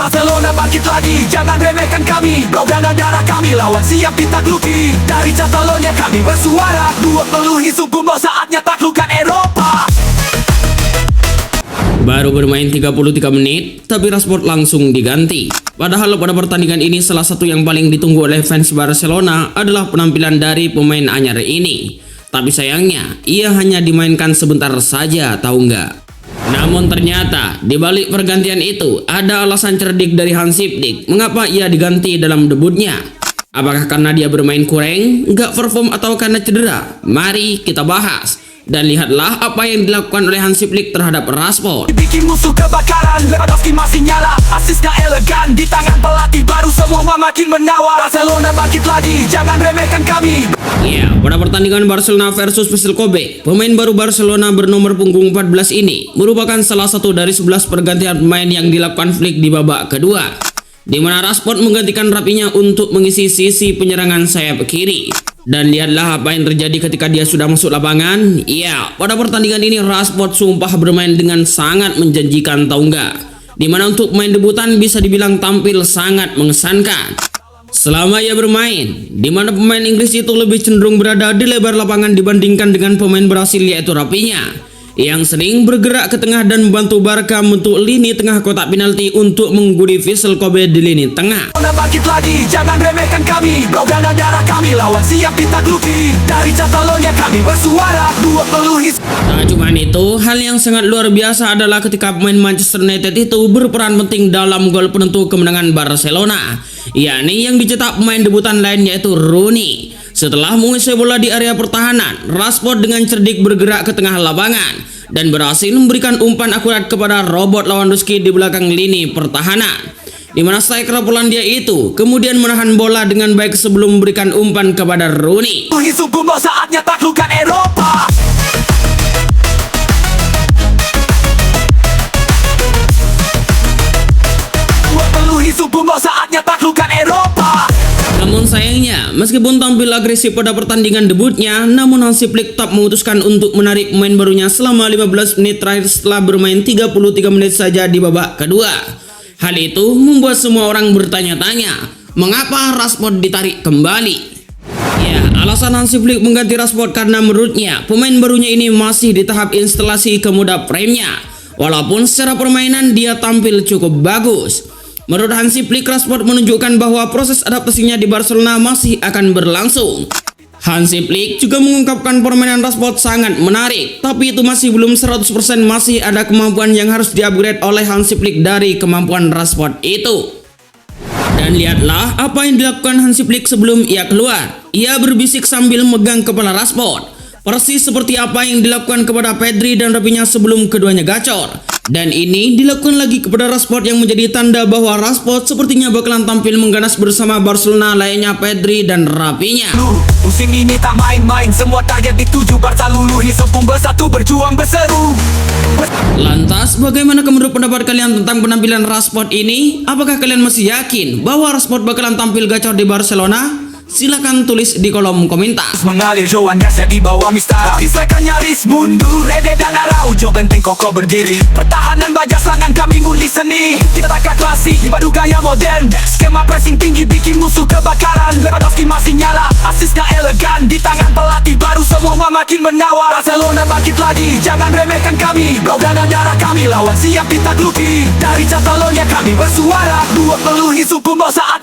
Barcelona bangkit lagi, jangan remehkan kami. Bro dan darah kami lawan siap ditakluki. Dari Catalonia kami bersuara, dua peluhi Sumbu, saatnya taklukkan Eropa. Baru bermain 33 menit, tapi Rashford langsung diganti. Padahal pada pertandingan ini salah satu yang paling ditunggu oleh fans Barcelona adalah penampilan dari pemain anyar ini. Tapi sayangnya, ia hanya dimainkan sebentar saja, tahu nggak? Namun ternyata, di balik pergantian itu, ada alasan cerdik dari Hansi Flick mengapa ia diganti dalam debutnya. Apakah karena dia bermain kurang, nggak perform, atau karena cedera? Mari kita bahas. Dan lihatlah apa yang dilakukan oleh Hansi Flick terhadap Rashford. Bikin musuh kebakaran, Lewandowski masih nyala. Asisnya elegan, di tangan pelatih baru semua makin menawar. Barcelona bangkit lagi, jangan remehkan kami. Ya, pada pertandingan Barcelona versus Vissel Kobe, pemain baru Barcelona bernomor punggung 14 ini merupakan salah satu dari 11 pergantian pemain yang dilakukan Flick di babak kedua, di mana Rashford menggantikan Rafinha untuk mengisi sisi penyerangan sayap kiri. Dan lihatlah apa yang terjadi ketika dia sudah masuk lapangan. Iya, pada pertandingan ini Rashford sumpah bermain dengan sangat menjanjikan, tahu nggak? Dimana untuk pemain debutan bisa dibilang tampil sangat mengesankan selama ia bermain, dimana pemain Inggris itu lebih cenderung berada di lebar lapangan dibandingkan dengan pemain Brasil yaitu Rafinha, yang sering bergerak ke tengah dan membantu Barca membentuk lini tengah kotak penalti untuk menggudi Vissel Kobe di lini tengah. Bangkit lagi, jangan remehkan kami. Bro dan darah kami lawan siap ditakluki. Dari Catalonia kami bersuara, dua peluhi. Tak cuma itu, hal yang sangat luar biasa adalah ketika pemain Manchester United itu berperan penting dalam gol penentu kemenangan Barcelona, yakni yang dicetak pemain debutan lain yaitu Rooney. Setelah menguasai bola di area pertahanan, Rashford dengan cerdik bergerak ke tengah lapangan dan berhasil memberikan umpan akurat kepada Robert Lewandowski di belakang lini pertahanan, di mana striker Polandia itu kemudian menahan bola dengan baik sebelum memberikan umpan kepada Rooney. Sumbu, saatnya taklukkan Eropa. Dua peluhi Sumbu, saatnya taklukkan Eropa. Namun sayangnya, meskipun tampil agresif pada pertandingan debutnya, namun Hansi Flick tetap memutuskan untuk menarik pemain barunya selama 15 menit terakhir setelah bermain 33 menit saja di babak kedua. Hal itu membuat semua orang bertanya-tanya, mengapa Rashford ditarik kembali? Ya, alasan Hansi Flick mengganti Rashford karena menurutnya pemain barunya ini masih di tahap instalasi ke moda prime-nya, walaupun secara permainan dia tampil cukup bagus. Menurut Hansi Flick, Rashford menunjukkan bahwa proses adaptasinya di Barcelona masih akan berlangsung. Hansi Flick juga mengungkapkan permainan Rashford sangat menarik, tapi itu masih belum 100%, masih ada kemampuan yang harus di-upgrade oleh Hansi Flick dari kemampuan Rashford itu. Dan lihatlah apa yang dilakukan Hansi Flick sebelum ia keluar. Ia berbisik sambil megang kepala Rashford, persis seperti apa yang dilakukan kepada Pedri dan Rafinha sebelum keduanya gacor. Dan ini dilakukan lagi kepada Rashford yang menjadi tanda bahwa Rashford sepertinya bakalan tampil mengganas bersama Barcelona lainnya Pedri dan Rafinha. Musim ini tak main-main, semua target dituju. Barca luluhi Sempung bersatu berjuang berseru. Lantas bagaimana menurut pendapat kalian tentang penampilan Rashford ini? Apakah kalian masih yakin bahwa Rashford bakalan tampil gacor di Barcelona? Silahkan tulis di kolom komentar. Mengalir Joan Gasset di bawah Mistara, Striker nyaris mundur, Rede dan Araujo benteng kokoh berdiri. Pertahanan baja serangan kami nguli seni. Kita takkan klasik, padu gaya modern. Skema pressing tinggi bikin musuh kebakaran. Lewandowski masih nyala, asisnya elegan. Di tangan pelatih baru semua makin menawar. Barcelona bangkit lagi, jangan remehkan kami. Bro dan darah kami lawan siap ditakluki. Dari Catalonia kami bersuara, dua peluhi Sumbu, saat